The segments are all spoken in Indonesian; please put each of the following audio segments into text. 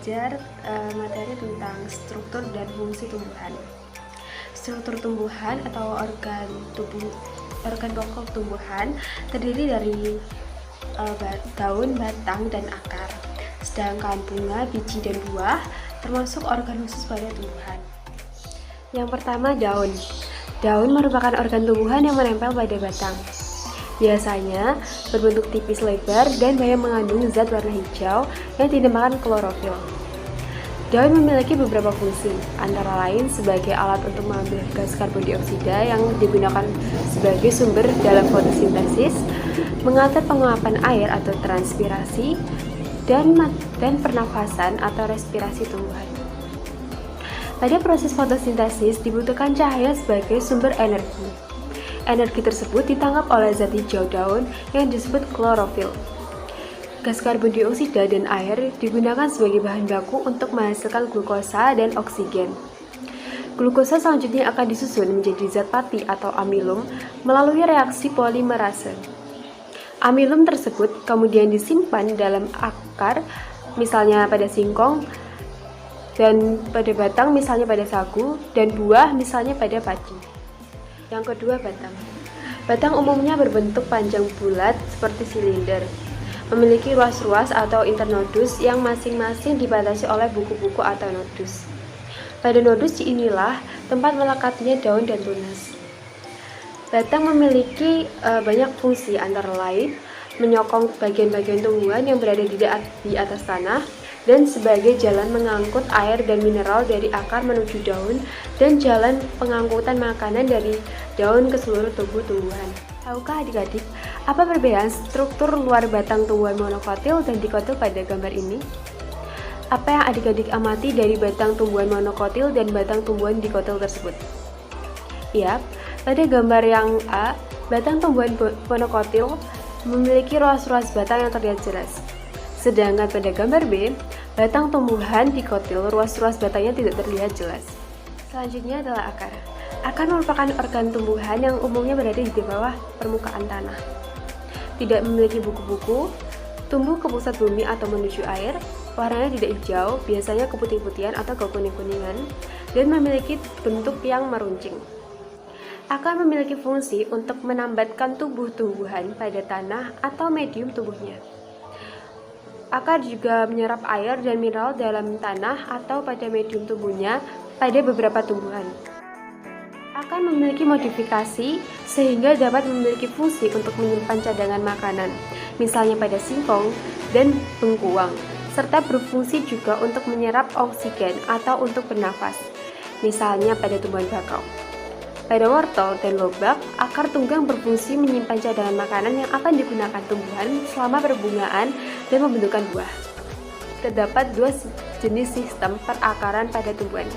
belajar materi tentang struktur dan fungsi tumbuhan. Struktur tumbuhan atau organ pokok tumbuhan terdiri dari daun, batang, dan akar. Sedangkan bunga, biji, dan buah termasuk organ khusus pada tumbuhan. Yang pertama, daun. Daun merupakan organ tumbuhan yang menempel pada batang. Biasanya berbentuk tipis lebar dan banyak mengandung zat warna hijau yang dinamakan klorofil. Daun memiliki beberapa fungsi, antara lain sebagai alat untuk mengambil gas karbon dioksida yang digunakan sebagai sumber dalam fotosintesis, mengatur penguapan air atau transpirasi, dan pernafasan atau respirasi tumbuhan. Pada proses fotosintesis dibutuhkan cahaya sebagai sumber energi. Energi tersebut ditangkap oleh zat hijau daun yang disebut klorofil. Gas karbon dioksida dan air digunakan sebagai bahan baku untuk menghasilkan glukosa dan oksigen. Glukosa selanjutnya akan disusun menjadi zat pati atau amilum melalui reaksi polimerase. Amilum tersebut kemudian disimpan dalam akar, misalnya pada singkong, dan pada batang, misalnya pada sagu, dan buah, misalnya pada padi. Yang kedua, batang. Batang umumnya berbentuk panjang bulat seperti silinder, memiliki ruas-ruas atau internodus yang masing-masing dibatasi oleh buku-buku atau nodus. Pada nodus inilah tempat melekatnya daun dan tunas. Batang memiliki banyak fungsi, antara lain menyokong bagian-bagian tumbuhan yang berada di atas tanah, dan sebagai jalan mengangkut air dan mineral dari akar menuju daun, dan jalan pengangkutan makanan dari daun ke seluruh tubuh tumbuhan. Tahukah adik-adik apa perbedaan struktur luar batang tumbuhan monokotil dan dikotil pada gambar ini? Apa yang adik-adik amati dari batang tumbuhan monokotil dan batang tumbuhan dikotil tersebut? Ya, pada gambar yang A, batang tumbuhan monokotil memiliki ruas-ruas batang yang terlihat jelas. Sedangkan pada gambar B, batang tumbuhan dikotil, ruas-ruas batangnya tidak terlihat jelas. Selanjutnya adalah akar. Akar merupakan organ tumbuhan yang umumnya berada di bawah permukaan tanah. Tidak memiliki buku-buku, tumbuh ke pusat bumi atau menuju air, warnanya tidak hijau, biasanya keputih-putihan atau kekuning-kuningan, dan memiliki bentuk yang meruncing. Akar memiliki fungsi untuk menambatkan tubuh tumbuhan pada tanah atau medium tubuhnya. Akar juga menyerap air dan mineral dalam tanah atau pada medium tubuhnya pada beberapa tumbuhan. Akar memiliki modifikasi sehingga dapat memiliki fungsi untuk menyimpan cadangan makanan, misalnya pada singkong dan bengkuang, serta berfungsi juga untuk menyerap oksigen atau untuk bernafas, misalnya pada tumbuhan bakau. Pada wortel dan lobak, akar tunggang berfungsi menyimpan cadangan makanan yang akan digunakan tumbuhan selama perbungaan dan pembentukan buah. Terdapat dua jenis sistem perakaran pada tumbuhan,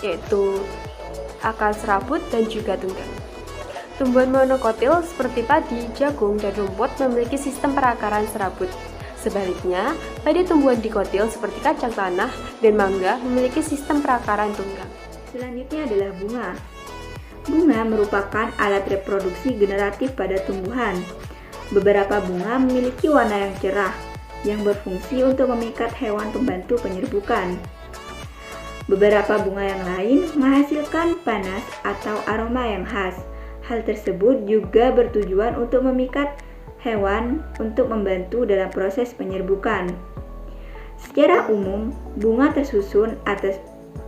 yaitu akar serabut dan juga tunggang. Tumbuhan monokotil seperti padi, jagung, dan rumput memiliki sistem perakaran serabut. Sebaliknya, pada tumbuhan dikotil seperti kacang tanah dan mangga memiliki sistem perakaran tunggang. Selanjutnya adalah bunga. Bunga merupakan alat reproduksi generatif pada tumbuhan. Beberapa bunga memiliki warna yang cerah, yang berfungsi untuk memikat hewan pembantu penyerbukan. Beberapa bunga yang lain menghasilkan panas atau aroma yang khas. Hal tersebut juga bertujuan untuk memikat hewan untuk membantu dalam proses penyerbukan. Secara umum, bunga tersusun atas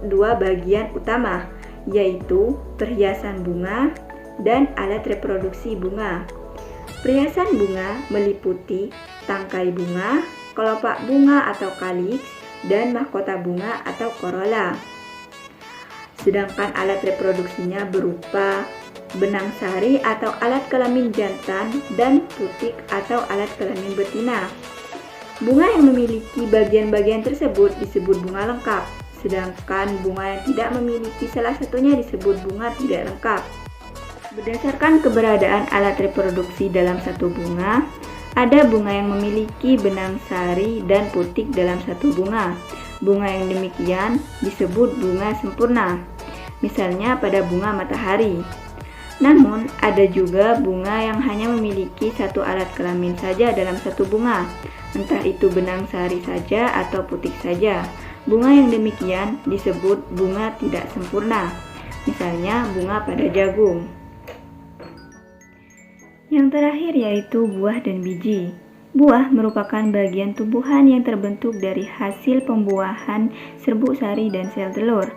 dua bagian utama, yaitu perhiasan bunga dan alat reproduksi bunga. Perhiasan bunga meliputi tangkai bunga, kelopak bunga atau kaliks, dan mahkota bunga atau corolla. Sedangkan alat reproduksinya berupa benang sari atau alat kelamin jantan dan putik atau alat kelamin betina. Bunga yang memiliki bagian-bagian tersebut disebut bunga lengkap, sedangkan bunga yang tidak memiliki salah satunya disebut bunga tidak lengkap. Berdasarkan keberadaan alat reproduksi dalam satu bunga, ada bunga yang memiliki benang sari dan putik dalam satu bunga. Bunga yang demikian disebut bunga sempurna, misalnya pada bunga matahari. Namun, ada juga bunga yang hanya memiliki satu alat kelamin saja dalam satu bunga, entah itu benang sari saja atau putik saja. Bunga yang demikian disebut bunga tidak sempurna, misalnya bunga pada jagung. Yang terakhir yaitu buah dan biji. Buah merupakan bagian tumbuhan yang terbentuk dari hasil pembuahan serbuk sari dan sel telur.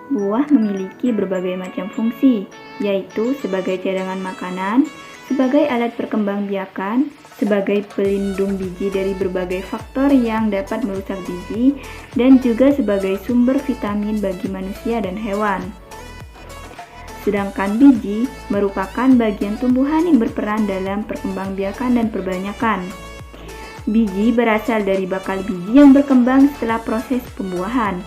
Buah memiliki berbagai macam fungsi, yaitu sebagai cadangan makanan, sebagai alat perkembangbiakan, sebagai pelindung biji dari berbagai faktor yang dapat merusak biji, dan juga sebagai sumber vitamin bagi manusia dan hewan. Sedangkan biji merupakan bagian tumbuhan yang berperan dalam perkembangbiakan dan perbanyakan. Biji berasal dari bakal biji yang berkembang setelah proses pembuahan.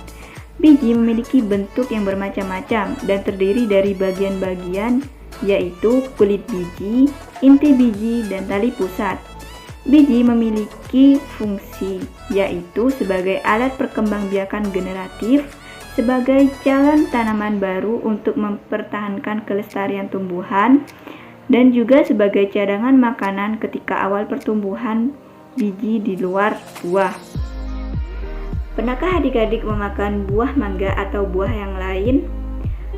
Biji memiliki bentuk yang bermacam-macam dan terdiri dari bagian-bagian, yaitu kulit biji, inti biji, dan tali pusat. Biji memiliki fungsi, yaitu sebagai alat perkembangbiakan generatif, sebagai calon tanaman baru untuk mempertahankan kelestarian tumbuhan, dan juga sebagai cadangan makanan ketika awal pertumbuhan biji di luar buah. Pernahkah adik-adik memakan buah mangga atau buah yang lain?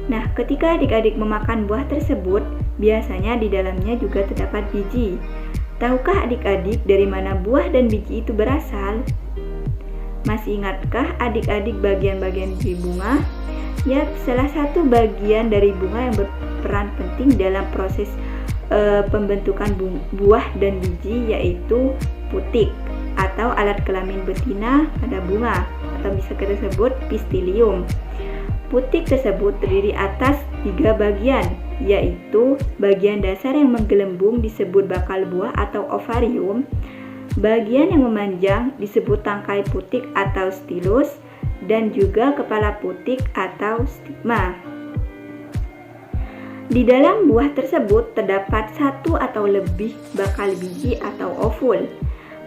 Nah, ketika adik-adik memakan buah tersebut, biasanya di dalamnya juga terdapat biji. Tahukah adik-adik dari mana buah dan biji itu berasal? Masih ingatkah adik-adik bagian-bagian dari bunga? Ya, salah satu bagian dari bunga yang berperan penting dalam proses pembentukan buah dan biji yaitu putik atau alat kelamin betina pada bunga, atau bisa kita sebut pistilium. Putik tersebut terdiri atas 3 bagian, yaitu bagian dasar yang menggelembung disebut bakal buah atau ovarium, bagian yang memanjang disebut tangkai putik atau stilus, dan juga kepala putik atau stigma. Di dalam buah tersebut terdapat 1 atau lebih bakal biji atau ovul.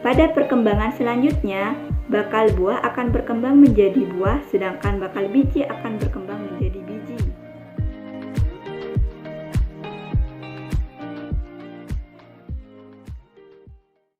Pada perkembangan selanjutnya, bakal buah akan berkembang menjadi buah, sedangkan bakal biji akan berkembang menjadi biji.